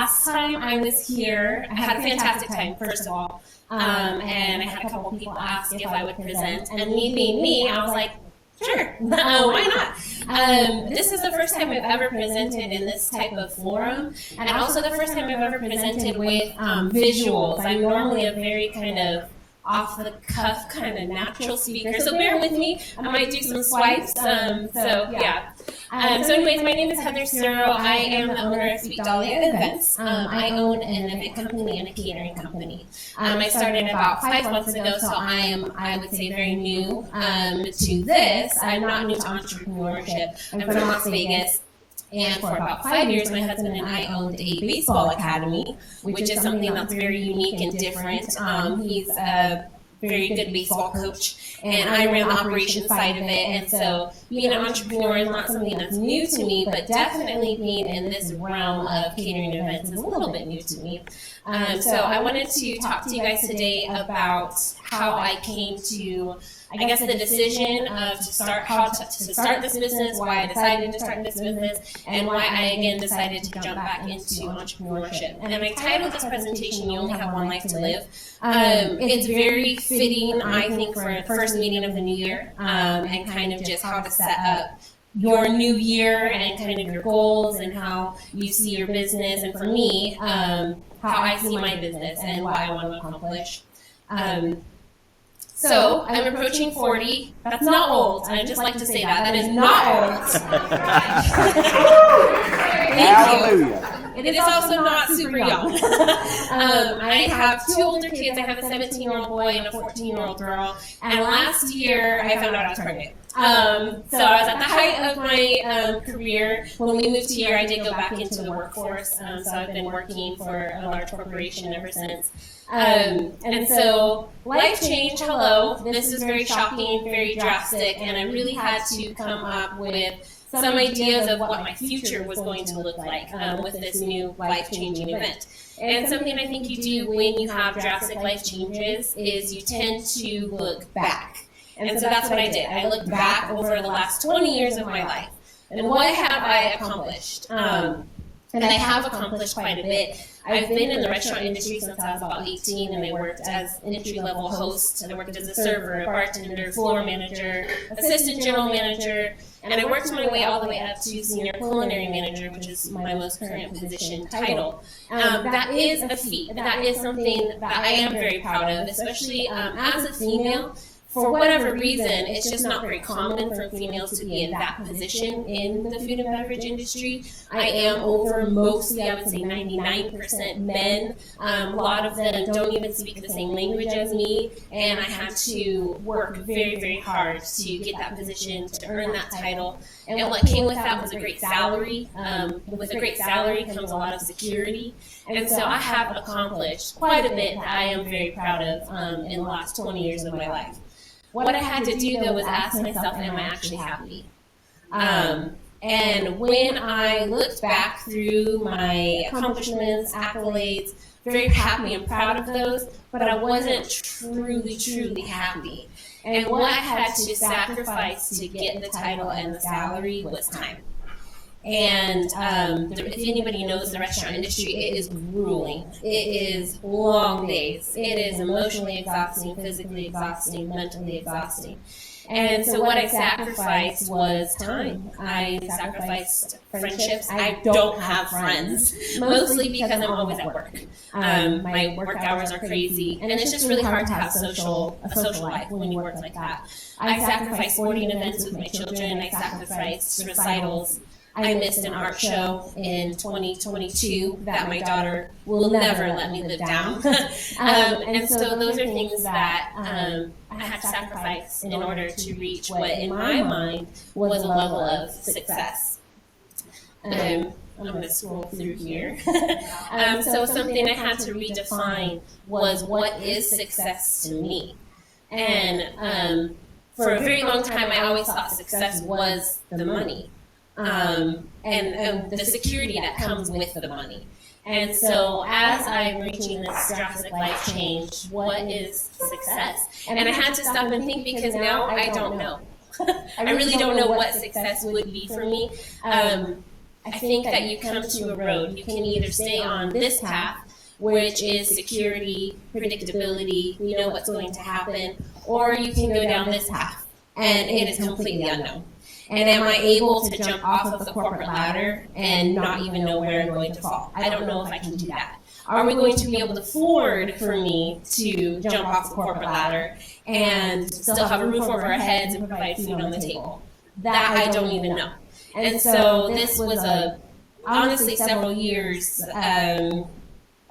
last time I was here, I had a fantastic time, first of all. And I had a couple people ask if I would present. And me being me, I was like, sure, why not? This is the first time I've ever presented in this type of forum, and also the first time I've ever presented with visuals. I'm normally a very kind of off-the-cuff kind of natural speaker, so bear with me. I might do some swipes, so anyways, my name is Heather Ciro. I am the owner of Sweet Dahlia Events. I own an event company and a catering company. I started about 5 months ago, so I would say, very new to this. I'm not new to entrepreneurship. I'm from Las Vegas. And for about 5 years, my husband and I owned a baseball academy, which is something that's very unique and different. He's a very good baseball coach, and I ran the operations side of it. And so being an entrepreneur is not something that's new to me, but definitely being in this realm of catering events is a little bit new to me. So I wanted to talk to you guys today about how I came to, I guess, the decision of to start this business, why I decided to start this business, and why I again decided to jump back into entrepreneurship. And I titled this presentation, "You Only Have One Life to Live." It's very fitting, I think, for the first meeting of the new year, and kind of just how to set up your new year and kind of your goals and how you see your business, and for me, how I see my business and what I want to accomplish. So I'm approaching 40. That's not old. I just like to say that. That is not old. Thank you. It is also not super young. I have 2 older kids. I have a 17-year-old boy and a 14-year-old girl. And last year, I found out I was pregnant. So I was at the height of my career. When we moved here, I did go back into the workforce. So I've been working for a large corporation ever since. And so life change, hello. This is very shocking, very drastic, and I really had to come up with some ideas of what my future was going to look like with this new life-changing event. And something I think you do when you have drastic life changes is you tend to look back. And so that's what I did. I looked back over the last 20 years of my life. And what have I accomplished? And I have accomplished quite a bit. I've been in the restaurant industry since I was about 18, and I worked as an entry-level host. I worked as a server, a bartender, floor manager, assistant general manager, and I worked my way all the way up to senior culinary manager, which is my most current position title. That is a feat. That is something that I am very proud of, especially as a female. For whatever reason, it's just not very common for females to be in that position in the food and beverage industry. I am over mostly, I would say 99% men. A lot of them don't even speak the same language as me, and I had to work very, very hard to get that position, to earn that title. And what came with that was a great salary. With a great salary comes a lot of security. And so I have accomplished quite a bit that I am very proud of in the last 20 years of my life. What I had to do, though, was ask myself, am I actually happy? And when I looked back through my accomplishments, accolades, very happy and proud of those, but I wasn't truly, truly happy. And what I had to sacrifice to get the title and the salary was time. And if anybody knows the restaurant industry, it is grueling. It is long days. It is emotionally exhausting, physically exhausting, mentally exhausting. And so what I sacrificed was time. I sacrificed friendships. I don't have friends, mostly because I'm always at work. My work hours are crazy, and it's just really hard to have a social life when you work like that. I sacrificed sporting events with my children. I sacrificed recitals. I missed an art show in 2022 that my daughter will never let me live down. And so those are things that I had to sacrifice in order to reach what, in my mind, was a level of success. I'm going to scroll through here. So something I had to redefine was, what is success to me? And for a very long time, I always thought success was the money. And the security that comes with the money. And so as I'm reaching this drastic life change, what is success? And I had to stop and think, because now I don't know. I really don't know what success would be for me. I think that you come to a road. You can either stay on this path, which is security, predictability, you know what's going to happen, or you can go down this path, and it is completely unknown. And am I able to jump off of the corporate ladder and not even know where I'm going to fall? I don't know if I can do that. Are we going to be able to afford for me to jump off the corporate ladder and still have a roof over our heads and provide food on the table? That I don't even know. And so this was honestly several years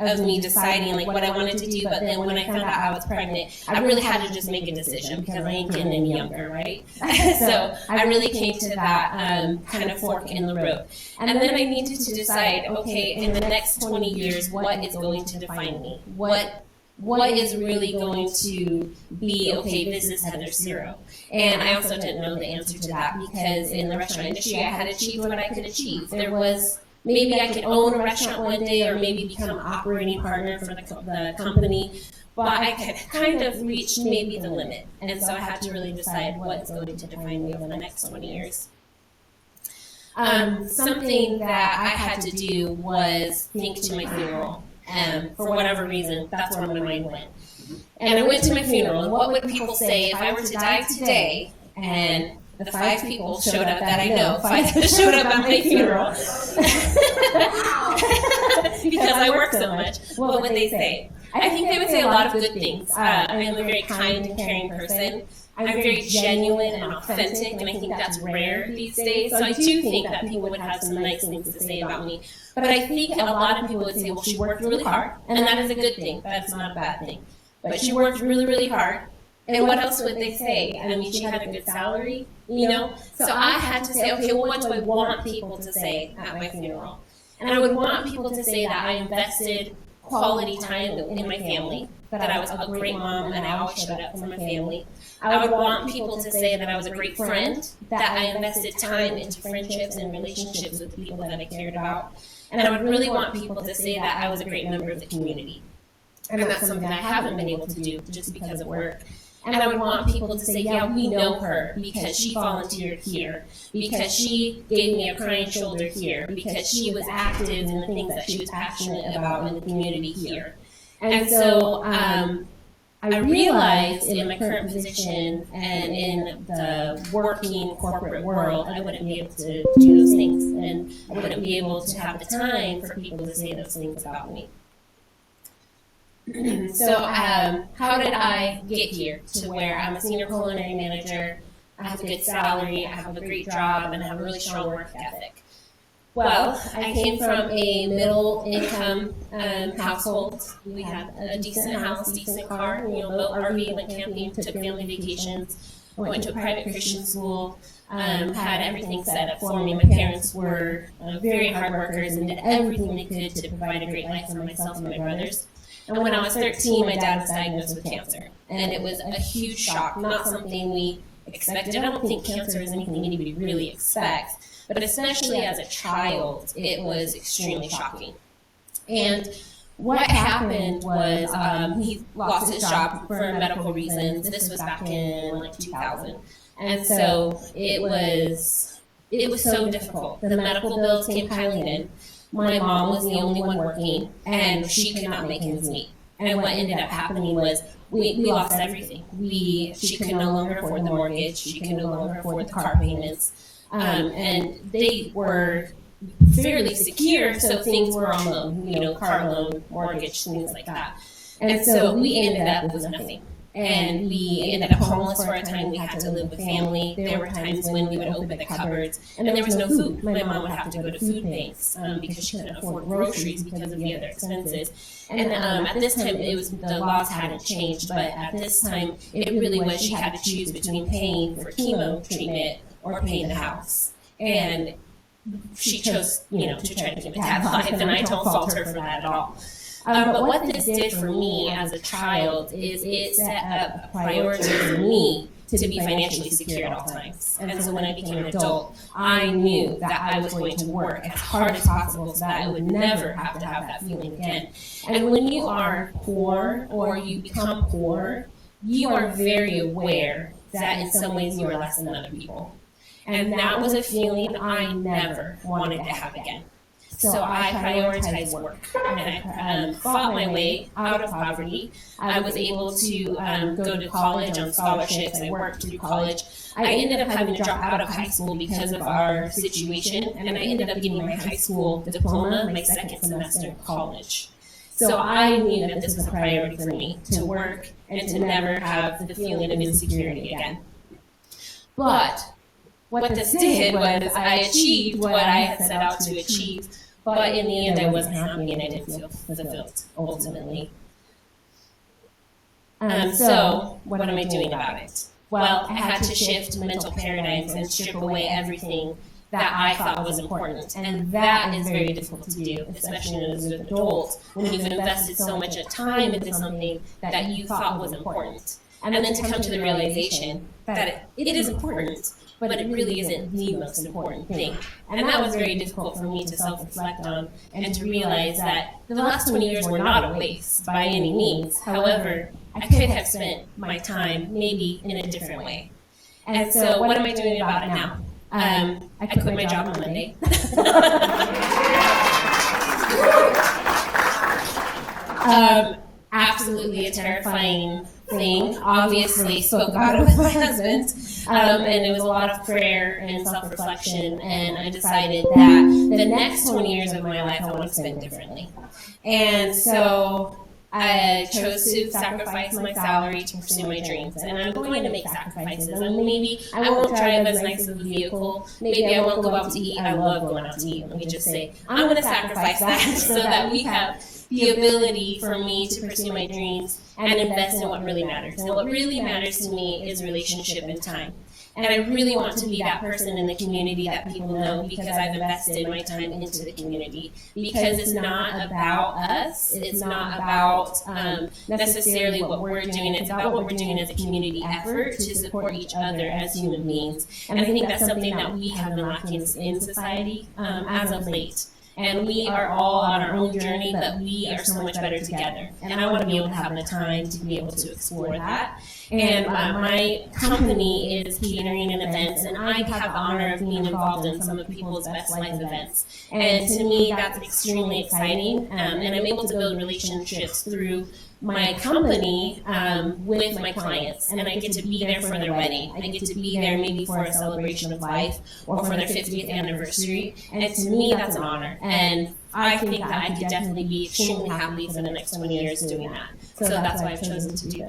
of me deciding like what I wanted to do, but then when I found out I was pregnant, I really had to just make a decision because I ain't getting any younger, right? So I really came to that kind of fork in the road. And then I needed to decide, okay, in the next 20 years, what is going to define me? What is really going to be, okay, this is Heather Ciro? And I also didn't know the answer to that because in the restaurant industry, I had achieved what I could achieve. There was maybe I could own a restaurant one day or maybe become an operating partner for the company, but I could kind of reach maybe the limit. And so I had to really decide what's going to define me over the next 20 years. Something that I had to do was think to my funeral. For whatever reason, that's where my mind went. And I went to my funeral, and what would people say if I were to die today and the 5 people showed up that I know, 5 showed up at my funeral because I work so much, what would they say? I think they would say a lot of good things. I am a very kind and caring person. I'm very genuine and authentic, and I think that's rare these days. So I do think that people would have some nice things to say about me. But I think a lot of people would say, well, she worked really hard, and that is a good thing. That's not a bad thing. But she worked really, really hard. And what else would they say? I mean, she had a good salary, you know? So I had to say, okay, well, what do I want people to say at my funeral? And I would want people to say that I invested quality time in my family, that I was a great mom and I always showed up for my family. I would want people to say that I was a great friend, that I invested time into friendships and relationships with the people that I cared about. And I would really want people to say that I was a great member of the community. And that's something I haven't been able to do just because of work. And I would want people to say, yeah, we know her because she volunteered here, because she gave me a crying shoulder here, because she was active in the things that she was passionate about in the community here. And so I realized in my current position and in the working corporate world, I wouldn't be able to do those things, and I wouldn't be able to have the time for people to say those things about me. So how did I get here to where I'm a senior culinary manager, I have a good salary, I have a great job, and I have a really strong work ethic? Well, I came from a middle income household. We had a decent house, decent car, built RV, went camping, took family vacations. I went to a private Christian school, had everything set up for me. My parents were very hard workers and did everything they could to provide a great life for myself and my brothers. And when I was 13, my dad was diagnosed with cancer. And it was a huge shock, not something we expected. I don't think cancer is anything anybody really expects. But especially as a child, it was extremely shocking. And what happened was he lost his job for medical reasons. This was back in like 2000. And so it was so difficult. The medical bills came piling in. My mom was the only one working, and she could not make ends meet. And what ended up happening was we lost everything. She could no longer afford the mortgage. She could no longer afford the car payments. And they were fairly secure, so things were on loan, car loan, mortgage, things like that. And so we ended up with nothing. And we ended up homeless for a time. We had to live with family. There were times when we would open the cupboards and there was no food. My mom would have to go to food banks because she couldn't afford groceries because of the other expenses. And at this time, the laws hadn't changed, but at this time, it really was she had to choose between paying for chemo treatment or paying the house. And she chose, to try to keep a tab life, and I don't fault her for that at all. But what this did for me as a child is it set up a priority for me to be financially secure at all times. And so when I became an adult, I knew that I was going to work as hard as possible so that I would never have to have that feeling again. And when you are poor or you become poor, you are very aware that in some ways you are less than other people. And that was a feeling I never wanted to have again. So I prioritized work, and I fought my way out of poverty. I was able to go to college on scholarships. I worked through college. I ended up having to drop out of high school because of our situation, and I ended up getting my high school diploma my second semester of college. So I knew that this was a priority for me, to work and to never have the feeling of insecurity again. But what this did was I achieved what I had set out to achieve, but in the end I wasn't happy and I didn't feel fulfilled, ultimately. So what am I doing about it? Well, I had to shift mental paradigms and strip away everything that I thought was important. And that is very difficult to do, especially as an adult, when you've invested so much time into something that you thought was important. And then to come to the realization that it is important, but it really isn't the most important thing. And that was very difficult for me to self-reflect on and to realize that the last 20 years were not a waste by any means. However, I could have spent my time maybe in a different way. And so what am I doing about it now? I quit my job on Monday. Absolutely a terrifying thing. Obviously spoke about it with my husband, and it was a lot of prayer and self-reflection, and I decided that the next 20 years of my life I want to spend differently. And so I chose to sacrifice my salary to pursue my dreams, and I'm going to make sacrifices. And maybe I won't drive as nice of a vehicle. Maybe I won't go out to eat. I love going out to eat. Let me just say, I'm going to sacrifice that so that we have the ability for me to pursue my dreams and invest in what really matters. And what really matters to me is relationship and time. And I really want to be that person in the community that people know because I've invested my time into the community. Because it's not about us. It's not about necessarily what we're doing. It's about what we're doing as a community effort to support each other as human beings. And I think that's something that we have been lacking in society as of late. And we are all on our own journey, but we are so much better together. And I want to be able to have the time to be able to explore that. And my company is catering and events, and I have the honor of being involved in some of people's best life events. And to me, that's extremely exciting. And I'm able to build relationships through my company with my clients, and I get to be there for their wedding. I get to be there maybe for a celebration of life or for their 50th anniversary, and to me that's an honor. And I think that I could definitely be extremely happy for the next 20 years doing that. So that's why I've chosen to do that.